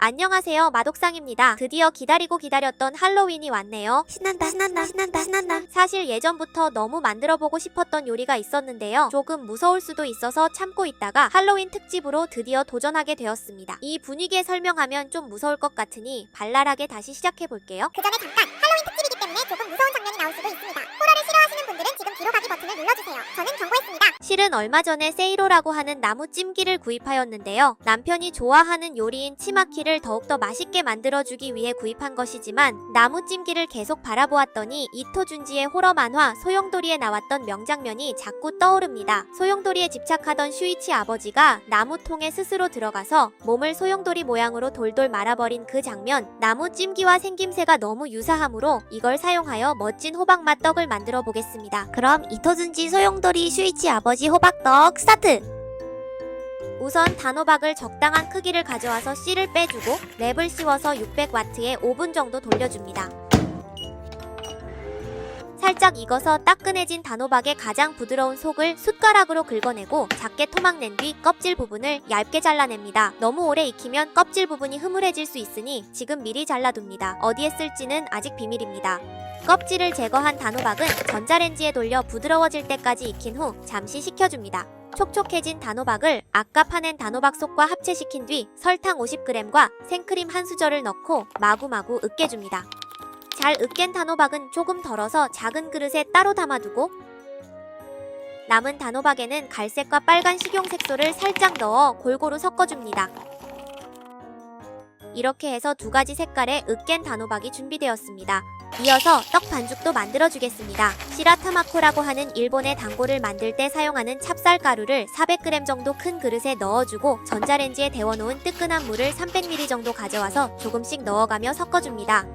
안녕하세요, 마독상입니다. 드디어 기다리고 기다렸던 할로윈이 왔네요. 신난다 신난다 신난다 신난다. 사실 예전부터 너무 만들어보고 싶었던 요리가 있었는데요. 조금 무서울 수도 있어서 참고 있다가 할로윈 특집으로 드디어 도전하게 되었습니다. 이 분위기에 설명하면 좀 무서울 것 같으니 발랄하게 다시 시작해볼게요. 그 전에 잠깐, 할로윈 특집이기 때문에 조금 무서운 장면이 나올 수도 있습니다. 호러를 싫어하시는 분들은 지금 뒤로 가기 버튼을 눌러주세요. 저는 경고했습니다. 실은 얼마 전에 세이로라고 하는 나무 찜기를 구입하였는데요. 남편이 좋아하는 요리인 치마키를 더욱더 맛있게 만들어주기 위해 구입한 것이지만 나무 찜기를 계속 바라보았더니 이토준지의 호러 만화 소용돌이에 나왔던 명장면이 자꾸 떠오릅니다. 소용돌이에 집착하던 슈이치 아버지가 나무통에 스스로 들어가서 몸을 소용돌이 모양으로 돌돌 말아버린 그 장면, 나무 찜기와 생김새가 너무 유사하므로 이걸 사용하여 멋진 호박맛 떡을 만들어 보겠습니다. 그럼 이토준지 소용돌이 슈이치 아버지 호박떡 스타트! 우선 단호박을 적당한 크기를 가져와서 씨를 빼주고 랩을 씌워서 600W에 5분 정도 돌려줍니다. 살짝 익어서 따끈해진 단호박의 가장 부드러운 속을 숟가락으로 긁어내고 작게 토막낸 뒤 껍질 부분을 얇게 잘라냅니다. 너무 오래 익히면 껍질 부분이 흐물해질 수 있으니 지금 미리 잘라둡니다. 어디에 쓸지는 아직 비밀입니다. 껍질을 제거한 단호박은 전자레인지에 돌려 부드러워질 때까지 익힌 후 잠시 식혀줍니다. 촉촉해진 단호박을 아까 파낸 단호박 속과 합체시킨 뒤 설탕 50g과 생크림 한 수저를 넣고 마구마구 으깨줍니다. 잘 으깬 단호박은 조금 덜어서 작은 그릇에 따로 담아두고 남은 단호박에는 갈색과 빨간 식용색소를 살짝 넣어 골고루 섞어줍니다. 이렇게 해서 두 가지 색깔의 으깬 단호박이 준비되었습니다. 이어서 떡 반죽도 만들어주겠습니다. 시라타마코라고 하는 일본의 단골을 만들 때 사용하는 찹쌀가루를 400g 정도 큰 그릇에 넣어주고 전자레인지에 데워놓은 뜨끈한 물을 300ml 정도 가져와서 조금씩 넣어가며 섞어줍니다.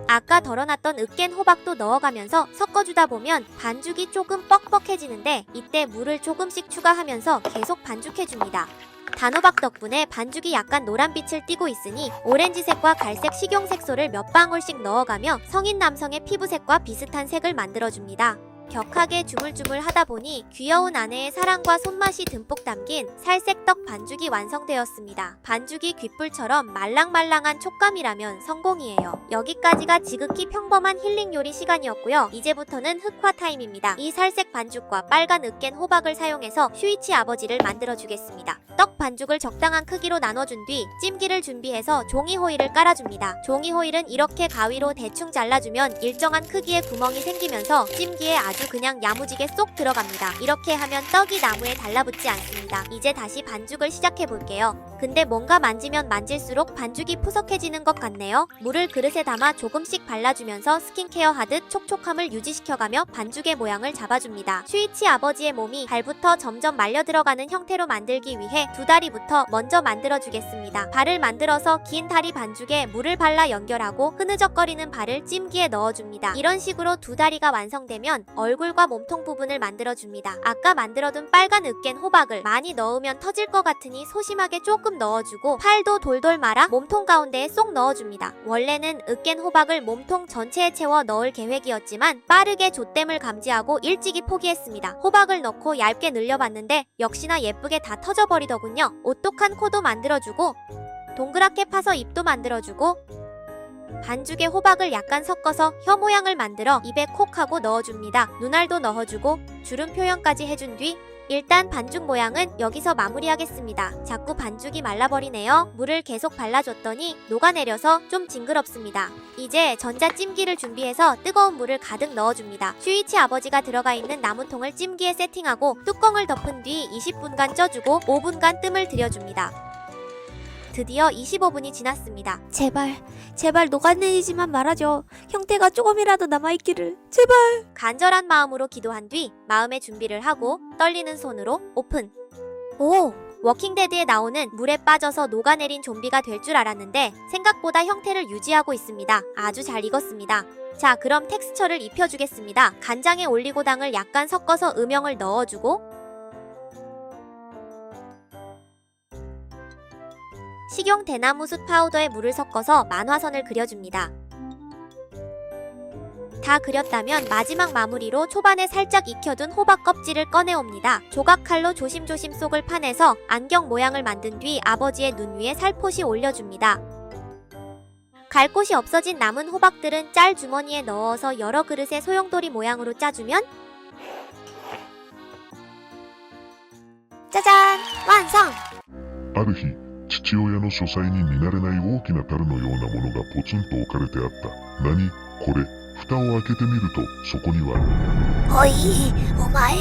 아까 덜어놨던 으깬 호박도 넣어가면서 섞어주다 보면 반죽이 조금 뻑뻑해지는데 이때 물을 조금씩 추가하면서 계속 반죽해줍니다. 단호박 덕분에 반죽이 약간 노란빛을 띠고 있으니 오렌지색과 갈색 식용색소를 몇 방울씩 넣어가며 성인 남성의 피부색과 비슷한 색을 만들어줍니다. 격하게 주물주물 하다보니 귀여운 아내의 사랑과 손맛이 듬뿍 담긴 살색 떡 반죽이 완성되었습니다. 반죽이 귓불처럼 말랑말랑한 촉감이라면 성공이에요. 여기까지가 지극히 평범한 힐링 요리 시간이었고요. 이제부터는 흑화 타임입니다. 이 살색 반죽과 빨간 으깬 호박을 사용해서 슈이치 아버지를 만들어주겠습니다. 떡 반죽을 적당한 크기로 나눠준 뒤 찜기를 준비해서 종이 호일을 깔아줍니다. 종이 호일은 이렇게 가위로 대충 잘라주면 일정한 크기의 구멍이 생기면서 찜기에 아주 그냥 야무지게 쏙 들어갑니다. 이렇게 하면 떡이 나무에 달라붙지 않습니다. 이제 다시 반죽을 시작해볼게요. 근데 뭔가 만지면 만질수록 반죽이 푸석해지는 것 같네요. 물을 그릇에 담아 조금씩 발라주면서 스킨케어 하듯 촉촉함을 유지시켜가며 반죽의 모양을 잡아줍니다. 슈이치 아버지의 몸이 발부터 점점 말려 들어가는 형태로 만들기 위해 두 다리부터 먼저 만들어주겠습니다. 발을 만들어서 긴 다리 반죽에 물을 발라 연결하고 흐느적거리는 발을 찜기에 넣어줍니다. 이런 식으로 두 다리가 완성되면 얼굴과 몸통 부분을 만들어줍니다. 아까 만들어둔 빨간 으깬 호박을 많이 넣으면 터질 것 같으니 소심하게 조금 넣어주고 팔도 돌돌 말아 몸통 가운데에 쏙 넣어줍니다. 원래는 으깬 호박을 몸통 전체에 채워 넣을 계획이었지만 빠르게 좆됨을 감지하고 일찍이 포기했습니다. 호박을 넣고 얇게 늘려봤는데 역시나 예쁘게 다 터져버리더군요. 오똑한 코도 만들어주고 동그랗게 파서 입도 만들어주고 반죽에 호박을 약간 섞어서 혀 모양을 만들어 입에 콕 하고 넣어줍니다. 눈알도 넣어주고 주름 표현까지 해준 뒤 일단 반죽 모양은 여기서 마무리하겠습니다. 자꾸 반죽이 말라버리네요. 물을 계속 발라줬더니 녹아내려서 좀 징그럽습니다. 이제 전자찜기를 준비해서 뜨거운 물을 가득 넣어줍니다. 슈이치 아버지가 들어가 있는 나무통을 찜기에 세팅하고 뚜껑을 덮은 뒤 20분간 쪄주고 5분간 뜸을 들여줍니다. 드디어 25분이 지났습니다. 제발 녹아내리지만 말아줘. 형태가 조금이라도 남아있기를 제발. 간절한 마음으로 기도한 뒤 마음의 준비를 하고 떨리는 손으로 오픈. 오, 워킹데드에 나오는 물에 빠져서 녹아내린 좀비가 될 줄 알았는데 생각보다 형태를 유지하고 있습니다. 아주 잘 익었습니다. 자, 그럼 텍스처를 입혀주겠습니다. 간장에 올리고당을 약간 섞어서 음영을 넣어주고 식용 대나무숲 파우더에 물을 섞어서 만화선을 그려줍니다. 다 그렸다면 마지막 마무리로 초반에 살짝 익혀둔 호박 껍질을 꺼내옵니다. 조각칼로 조심조심 속을 파내서 안경 모양을 만든 뒤 아버지의 눈 위에 살포시 올려줍니다. 갈 곳이 없어진 남은 호박들은 짤 주머니에 넣어서 여러 그릇의 소용돌이 모양으로 짜주면 짜잔! 완성! ある日、父親の書斎に見慣れない大きな樽のようなものがポツンと置かれてあった。何これ。蓋を開けてみると、そこには。おい、お前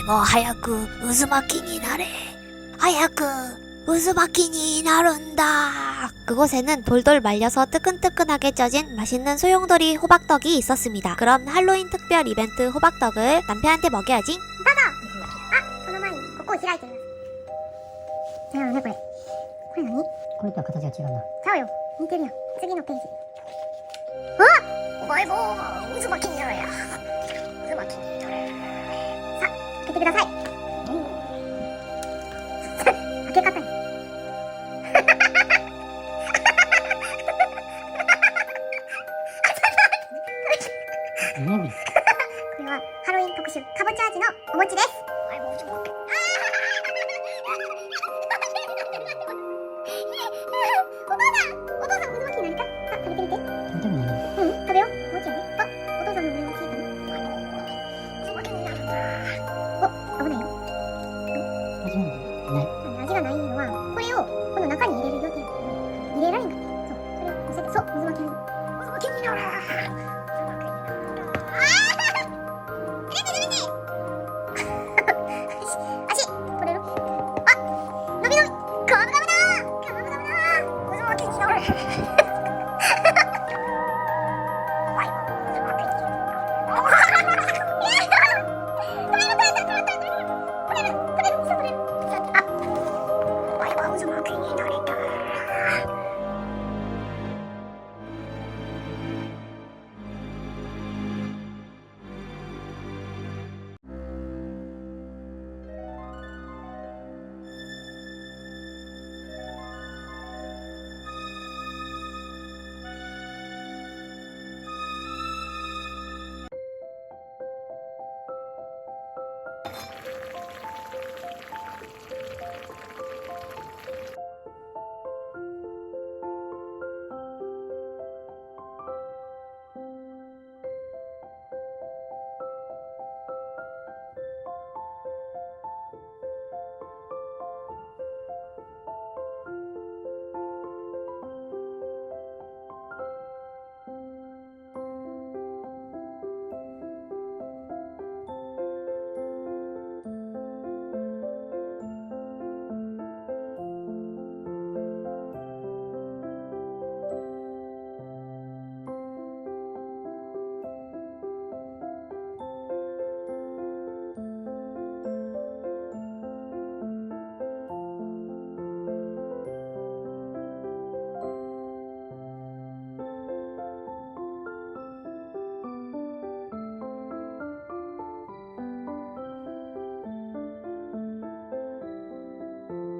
も早く渦巻きになれ。早く渦巻きになるんだ. 그곳에는 돌돌 말려서 뜨끈뜨끈하게 쪄진 맛있는 소용돌이 호박떡이 있었습니다. 그럼 할로윈 특별 이벤트 호박떡을 남편한테 먹여야지. その前にここを開いてみます。違うねこれ。これ何？これとは形が違うな。ちゃうよ。似てるやん。次のページ。お前も渦巻きになれや。渦巻きになれ。開けてください。開け方に。何？これはハロウィン特集かぼちゃ味のお餅です。お前も渦巻き。お父さん渦巻きになりた？あ、食べてみて。食べたくないな。食べよう。もちろんね。あ、お父さんの上をついたの。渦巻きになるんだ。お、危ないよ。味なんだ。ない。味がないのは、これをこの中に入れる予定だけど、入れられんかった。そう、それをこうして、そう、渦巻きに。渦巻きになる。足、取れる？あ、伸び伸び。ガブガブだー。ガブガブだー。渦巻きになる。お前も渦巻きになる。お前は渦巻きになりたい。